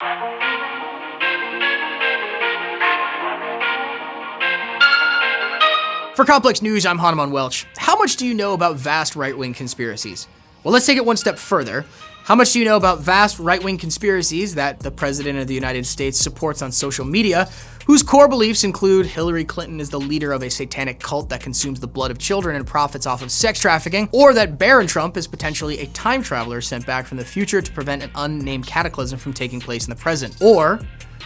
For Complex News, I'm Hanuman Welch. How much do you know about vast right-wing conspiracies? Well, let's take it one step further. How much do you know about vast right-wing conspiracies that the President of the United States supports on social media, whose core beliefs include Hillary Clinton is the leader of a satanic cult that consumes the blood of children and profits off of sex trafficking, or that Barron Trump is potentially a time traveler sent back from the future to prevent an unnamed cataclysm from taking place in the present, or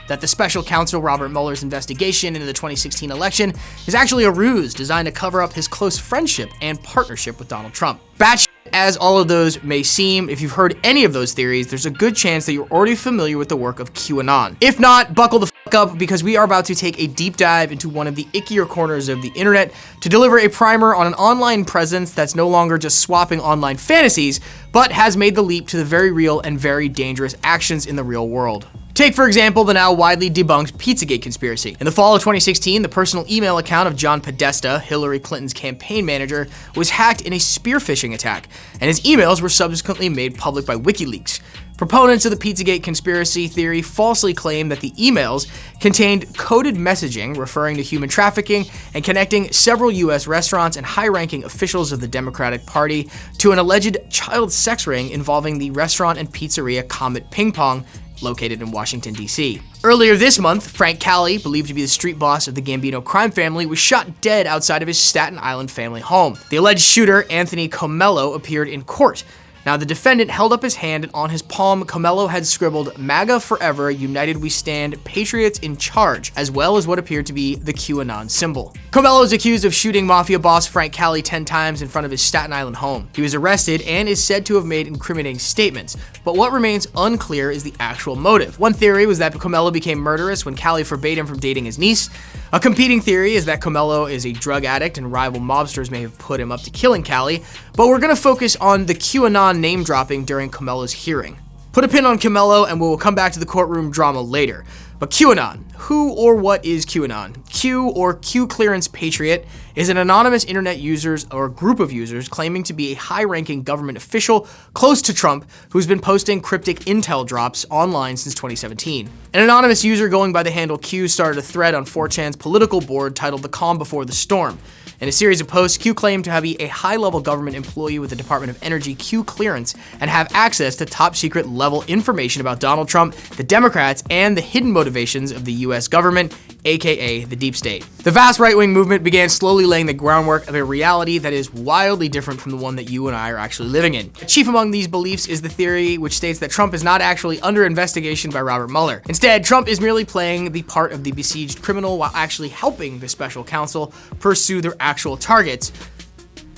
that the special counsel Robert Mueller's investigation into the 2016 election is actually a ruse designed to cover up his close friendship and partnership with Donald Trump. Batshit as all of those may seem, if you've heard any of those theories, there's a good chance that you're already familiar with the work of QAnon. If not, buckle the fuck up, because we are about to take a deep dive into one of the ickier corners of the internet to deliver a primer on an online presence that's no longer just swapping online fantasies, but has made the leap to the very real and very dangerous actions in the real world. Take, for example, the now widely debunked Pizzagate conspiracy. In the fall of 2016, the personal email account of John Podesta, Hillary Clinton's campaign manager, was hacked in a spear phishing attack, and his emails were subsequently made public by WikiLeaks. Proponents of the Pizzagate conspiracy theory falsely claim that the emails contained coded messaging referring to human trafficking and connecting several U.S. restaurants and high-ranking officials of the Democratic Party to an alleged child sex ring involving the restaurant and pizzeria Comet Ping Pong, located in Washington, D.C. Earlier this month, Frank Cali, believed to be the street boss of the Gambino crime family, was shot dead outside of his Staten Island family home. The alleged shooter, Anthony Comello, appeared in court. Now, the defendant held up his hand, and on his palm, Comello had scribbled, "MAGA forever, united we stand, patriots in charge," as well as what appeared to be the QAnon symbol. Comello is accused of shooting mafia boss Frank Cali 10 times in front of his Staten Island home. He was arrested and is said to have made incriminating statements, but what remains unclear is the actual motive. One theory was that Comello became murderous when Cali forbade him from dating his niece. A competing theory is that Comello is a drug addict and rival mobsters may have put him up to killing Cali, but we're going to focus on the QAnon name dropping during Comello's hearing. Put a pin on Comello and we'll come back to the courtroom drama later. But QAnon, who or what is QAnon? Q, or Q Clearance Patriot, is an anonymous internet users or group of users claiming to be a high-ranking government official close to Trump who's been posting cryptic intel drops online since 2017. An anonymous user going by the handle Q started a thread on 4chan's political board titled "The Calm Before the Storm." In a series of posts, Q claimed to be a high-level government employee with the Department of Energy Q clearance and have access to top-secret level information about Donald Trump, the Democrats, and the hidden motivations of the U.S. government, aka the deep state. The vast right-wing movement began slowly laying the groundwork of a reality that is wildly different from the one that you and I are actually living in. Chief among these beliefs is the theory which states that Trump is not actually under investigation by Robert Mueller. Instead, Trump is merely playing the part of the besieged criminal while actually helping the special counsel pursue their actual targets,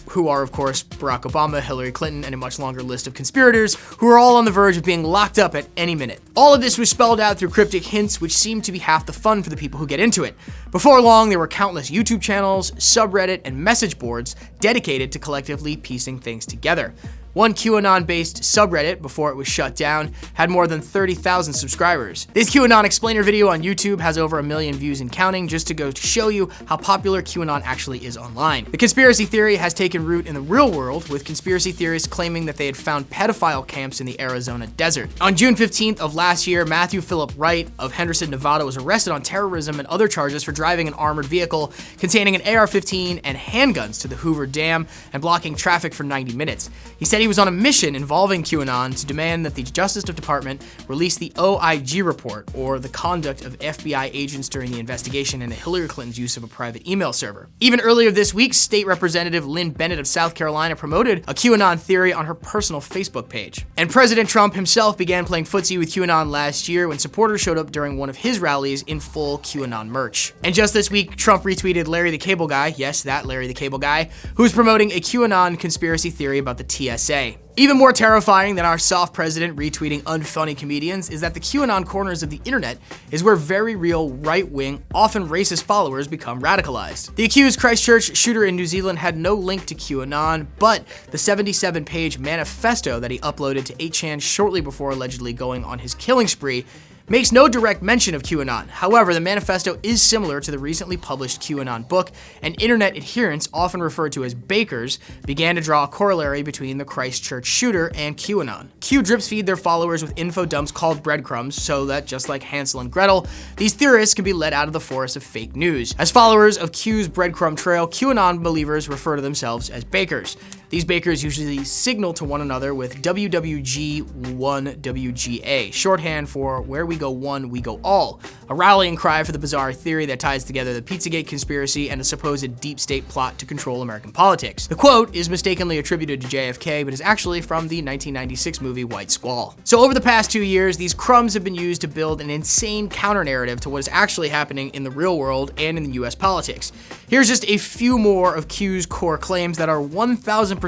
who are, of course, Barack Obama, Hillary Clinton, and a much longer list of conspirators who are all on the verge of being locked up at any minute. All of this was spelled out through cryptic hints, which seem to be half the fun for the people who get into it. Before long, there were countless YouTube channels, subreddit, and message boards dedicated to collectively piecing things together. One QAnon-based subreddit, before it was shut down, had more than 30,000 subscribers. This QAnon explainer video on YouTube has over 1 million views and counting, just to go to show you how popular QAnon actually is online. The conspiracy theory has taken root in the real world, with conspiracy theorists claiming that they had found pedophile camps in the Arizona desert. On June 15th of last year, Matthew Philip Wright of Henderson, Nevada was arrested on terrorism and other charges for driving an armored vehicle containing an AR-15 and handguns to the Hoover Dam and blocking traffic for 90 minutes. He said he was on a mission involving QAnon to demand that the Justice Department release the OIG report, or the conduct of FBI agents during the investigation into Hillary Clinton's use of a private email server. Even earlier this week, State Representative Lynn Bennett of South Carolina promoted a QAnon theory on her personal Facebook page. And President Trump himself began playing footsie with QAnon last year when supporters showed up during one of his rallies in full QAnon merch. And just this week, Trump retweeted Larry the Cable Guy, yes, that Larry the Cable Guy, who was promoting a QAnon conspiracy theory about the TSA. Even more terrifying than our soft president retweeting unfunny comedians is that the QAnon corners of the internet is where very real right-wing, often racist followers become radicalized. The accused Christchurch shooter in New Zealand had no link to QAnon, but the 77-page manifesto that he uploaded to 8chan shortly before allegedly going on his killing spree makes no direct mention of QAnon. However, the manifesto is similar to the recently published QAnon book, and internet adherents, often referred to as bakers, began to draw a corollary between the Christchurch shooter and QAnon. Q drips feed their followers with info dumps called breadcrumbs so that, just like Hansel and Gretel, these theorists can be led out of the forest of fake news. As followers of Q's breadcrumb trail, QAnon believers refer to themselves as bakers. These bakers usually signal to one another with WWG1WGA, shorthand for where we go one, we go all, a rallying cry for the bizarre theory that ties together the Pizzagate conspiracy and a supposed deep state plot to control American politics. The quote is mistakenly attributed to JFK, but is actually from the 1996 movie White Squall. So over the past 2 years, these crumbs have been used to build an insane counter-narrative to what is actually happening in the real world and in the US politics. Here's just a few more of Q's core claims that are 1000%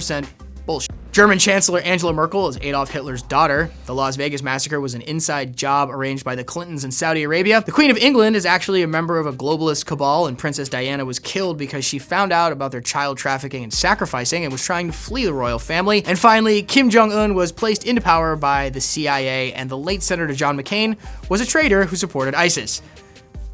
bullshit. German Chancellor Angela Merkel is Adolf Hitler's daughter. The Las Vegas massacre was an inside job arranged by the Clintons in Saudi Arabia. The Queen of England is actually a member of a globalist cabal, and Princess Diana was killed because she found out about their child trafficking and sacrificing and was trying to flee the royal family. And finally, Kim Jong-un was placed into power by the CIA, and the late Senator John McCain was a traitor who supported ISIS.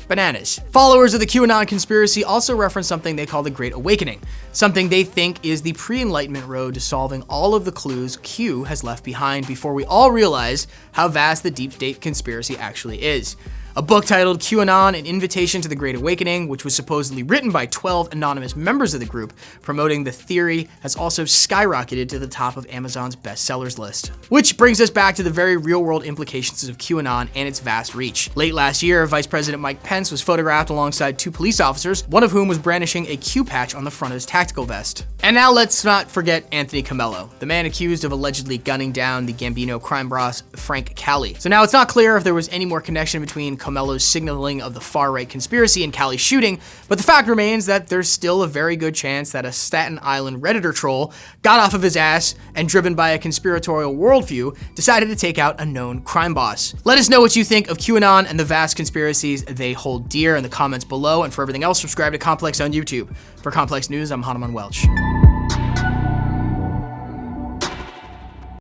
Bananas. Followers of the QAnon conspiracy also reference something they call the Great Awakening, something they think is the pre-Enlightenment road to solving all of the clues Q has left behind before we all realize how vast the deep state conspiracy actually is. A book titled QAnon, An Invitation to the Great Awakening, which was supposedly written by 12 anonymous members of the group, promoting the theory, has also skyrocketed to the top of Amazon's bestsellers list. Which brings us back to the very real-world implications of QAnon and its vast reach. Late last year, Vice President Mike Pence was photographed alongside 2 police officers, one of whom was brandishing a Q patch on the front of his tactical vest. And now let's not forget Anthony Comello, the man accused of allegedly gunning down the Gambino crime boss Frank Cali. So now it's not clear if there was any more connection between Comello's signaling of the far-right conspiracy and Cali's shooting, but the fact remains that there's still a very good chance that a Staten Island Redditor troll got off of his ass and, driven by a conspiratorial worldview, decided to take out a known crime boss. Let us know what you think of QAnon and the vast conspiracies they hold dear in the comments below, and for everything else, subscribe to Complex on YouTube. For Complex News, I'm Hanuman Welch.